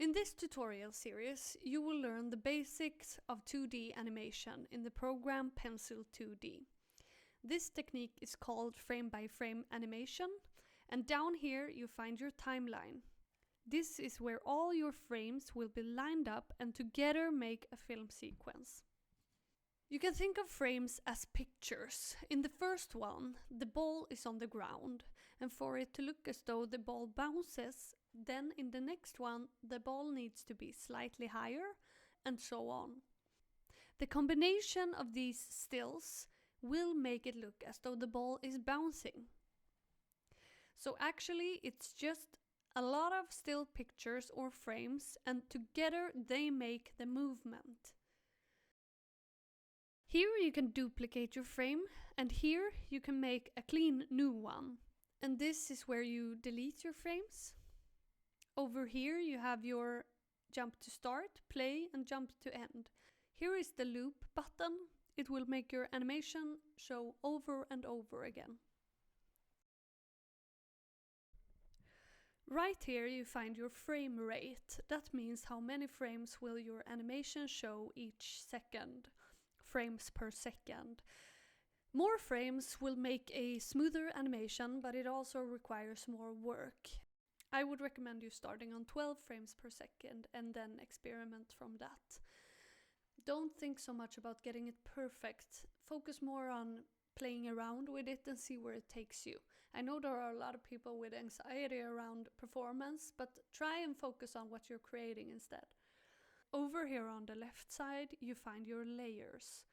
In this tutorial series, you will learn the basics of 2D animation in the program Pencil2D. This technique is called frame-by-frame animation, and down here you find your timeline. This is where all your frames will be lined up and together make a film sequence. You can think of frames as pictures. In the first one, the ball is on the ground, and for it to look as though the ball bounces, then in the next one, the ball needs to be slightly higher, and so on. The combination of these stills will make it look as though the ball is bouncing. So actually, it's just a lot of still pictures or frames, and together they make the movement. Here you can duplicate your frame, and here you can make a clean new one. And this is where you delete your frames. Over here you have your jump to start, play, and jump to end. Here is the loop button. It will make your animation show over and over again. Right here you find your frame rate. That means how many frames will your animation show each second. Frames per second. More frames will make a smoother animation, but it also requires more work. I would recommend you starting on 12 frames per second and then experiment from that. Don't think so much about getting it perfect. Focus more on playing around with it and see where it takes you. I know there are a lot of people with anxiety around performance, but try and focus on what you're creating instead. Over here on the left side, you find your layers.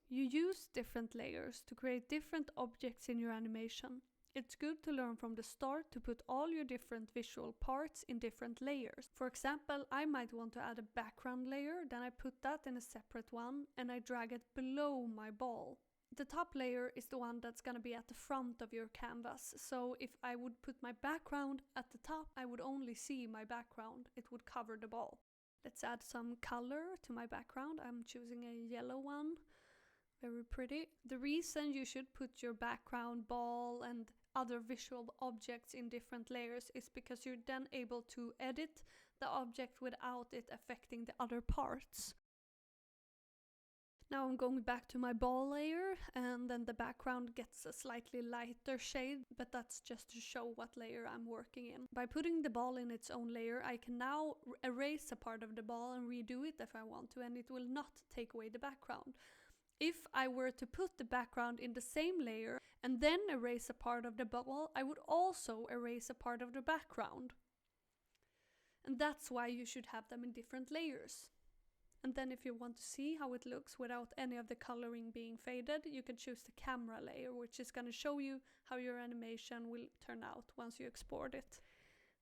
You use different layers to create different objects in your animation. It's good to learn from the start to put all your different visual parts in different layers. For example, I might want to add a background layer, then I put that in a separate one and I drag it below my ball. The top layer is the one that's going to be at the front of your canvas, so if I would put my background at the top, I would only see my background. It would cover the ball. Let's add some color to my background. I'm choosing a yellow one. Very pretty. The reason you should put your background, ball, and other visual objects in different layers is because you're then able to edit the object without it affecting the other parts. Now I'm going back to my ball layer, and then the background gets a slightly lighter shade, but that's just to show what layer I'm working in. By putting the ball in its own layer, I can now erase a part of the ball and redo it if I want to, and it will not take away the background. If I were to put the background in the same layer and then erase a part of the ball, I would also erase a part of the background. And that's why you should have them in different layers. And then if you want to see how it looks without any of the coloring being faded, you can choose the camera layer, which is going to show you how your animation will turn out once you export it.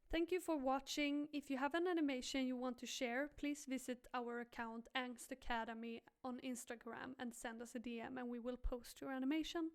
Thank you for watching. If you have an animation you want to share, please visit our account Angst Academy on Instagram and send us a DM and we will post your animation.